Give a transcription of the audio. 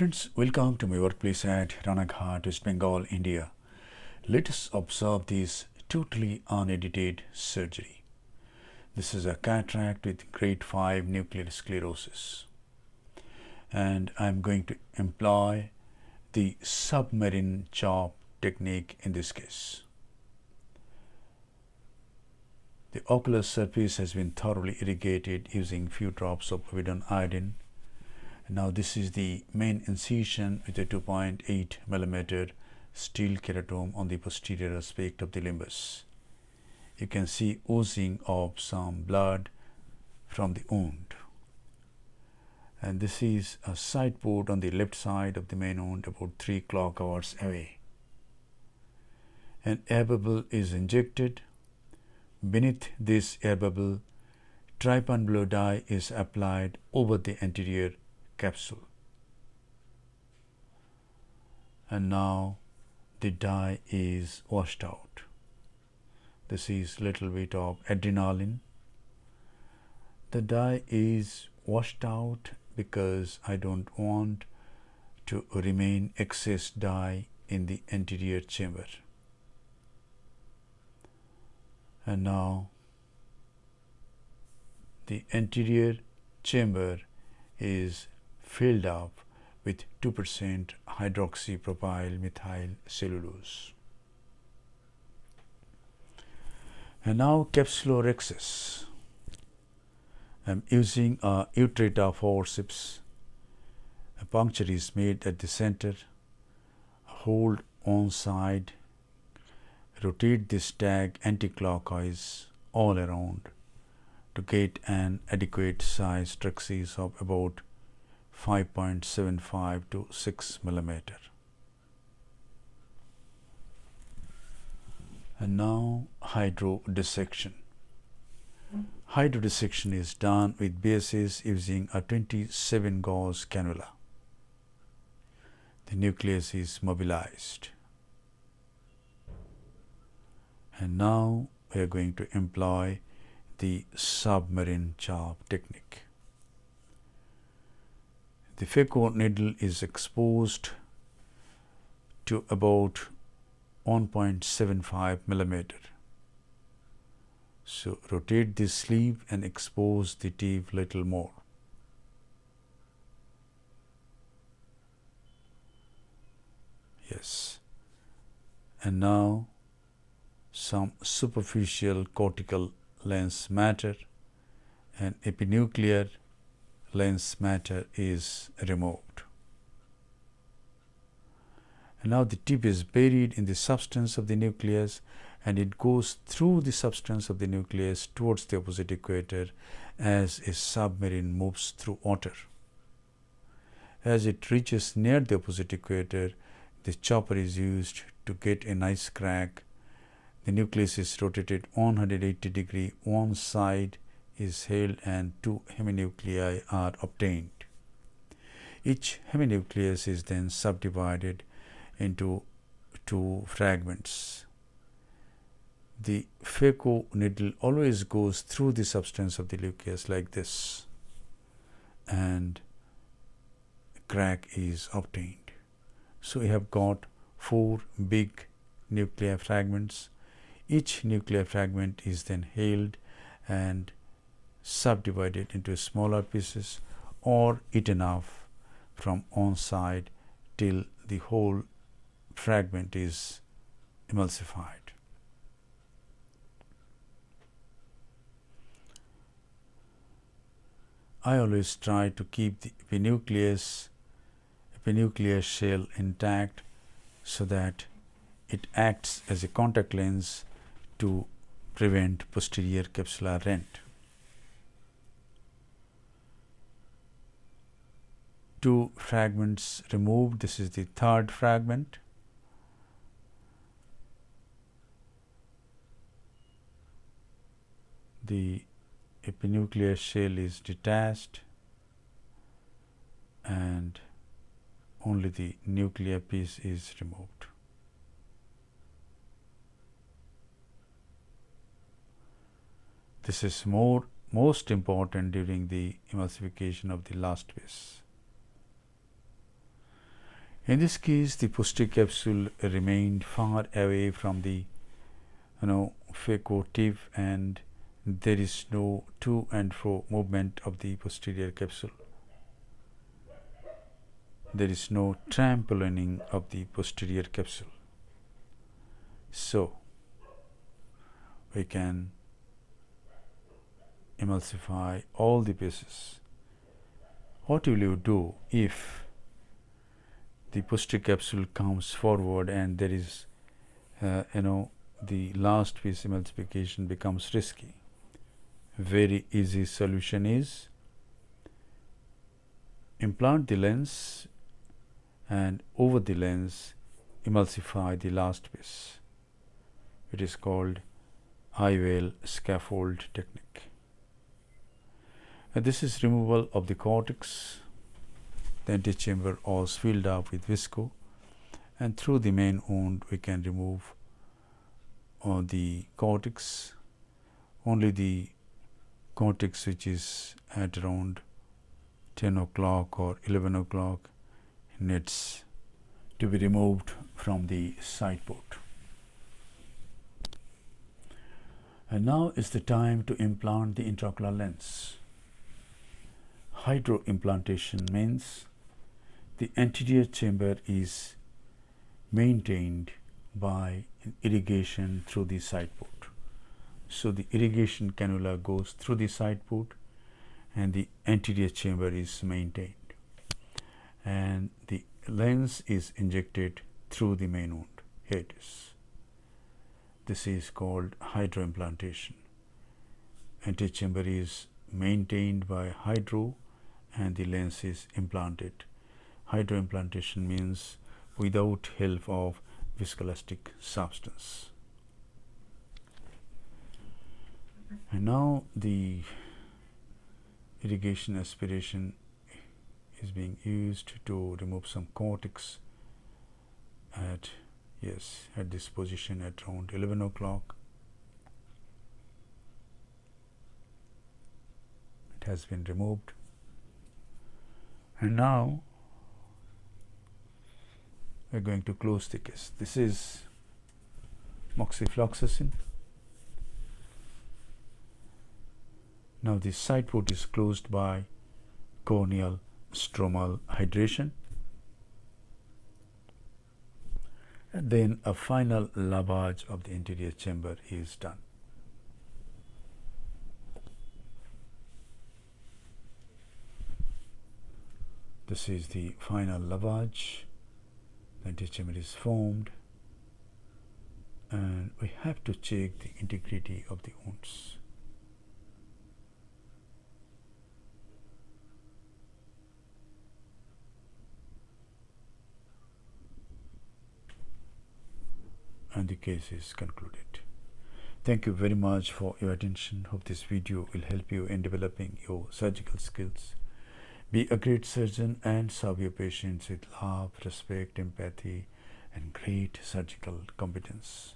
Friends, welcome to my workplace at Ranaghat, West Bengal, India. Let us observe this totally unedited surgery. This is a cataract with grade 5 nuclear sclerosis. And I am going to employ the submarine chop technique in this case. The ocular surface has been thoroughly irrigated using few drops of povidone iodine. Now this is the main incision with a 2.8 mm steel keratome on the posterior aspect of the limbus. You can see oozing of some blood from the wound. And this is a side port on the left side of the main wound about 3 clock hours away. An air bubble is injected. Beneath this air bubble, trypan blue dye is applied over the anterior capsule. And now the dye is washed out. This is little bit of adrenaline. The dye is washed out because I don't want to remain excess dye in the anterior chamber. And now the anterior chamber is filled up with 2% hydroxypropyl methyl cellulose. And now capsulorhexis. I am using a Utrata forceps. A puncture is made at the center. Hold on side. Rotate this tag anti-clockwise all around to get an adequate size traxis of about 5.75 to 6 mm. And now hydrodissection. Hydrodissection is done with BSS using a 27 gauge cannula. The nucleus is mobilized. And now we are going to employ the submarine chop technique. The Phaco needle is exposed to about 1.75 mm. So rotate the sleeve and expose the tip little more. Yes. And now some superficial cortical lens matter and epinuclear lens matter is removed. And now the tip is buried in the substance of the nucleus and it goes through the substance of the nucleus towards the opposite equator as a submarine moves through water. As it reaches near the opposite equator, the chopper is used to get a nice crack. The nucleus is rotated 180 degrees, one side is held and 2 heminuclei are obtained. Each heminucleus is then subdivided into 2 fragments. The Phaco needle always goes through the substance of the nucleus like this and crack is obtained. So we have got 4 big nuclear fragments. Each nuclear fragment is then held and subdivided into smaller pieces or eaten off from one side till the whole fragment is emulsified. I always try to keep the epinuclear shell intact so that it acts as a contact lens to prevent posterior capsular rent. 2 fragments removed. This is the 3rd fragment. The epinuclear shell is detached and only the nuclear piece is removed. This is most important during the emulsification of the last piece. In this case, the posterior capsule remained far away from the Phaco tip, and there is no to and fro movement of the posterior capsule. There is no trampolining of the posterior capsule. So we can emulsify all the pieces. What will you do if the posterior capsule comes forward and there is the last piece emulsification becomes risky? Very easy solution is implant the lens and over the lens emulsify the last piece. It is called IOL scaffold technique. And this is removal of the cortex. The antechamber was filled up with visco, and through the main wound we can remove the cortex. Only the cortex which is at around 10 o'clock or 11 o'clock needs to be removed from the side port. And now is the time to implant the intraocular lens. Hydroimplantation means the anterior chamber is maintained by irrigation through the side port. So the irrigation cannula goes through the side port and the anterior chamber is maintained, and the lens is injected through the main wound. Here it is. This is called hydroimplantation. Antechamber is maintained by hydro and the lens is implanted. Hydroimplantation means without help of viscoelastic substance. And now the irrigation aspiration is being used to remove some cortex at this position at around 11 o'clock. It has been removed, and now we are going to close the case. This is moxifloxacin. Now the side port is closed by corneal stromal hydration, and then a final lavage of the anterior chamber is done. This is the final lavage. The anterior chamber is formed, and we have to check the integrity of the wounds. And the case is concluded. Thank you very much for your attention. Hope this video will help you in developing your surgical skills. Be a great surgeon and serve your patients with love, respect, empathy, and great surgical competence.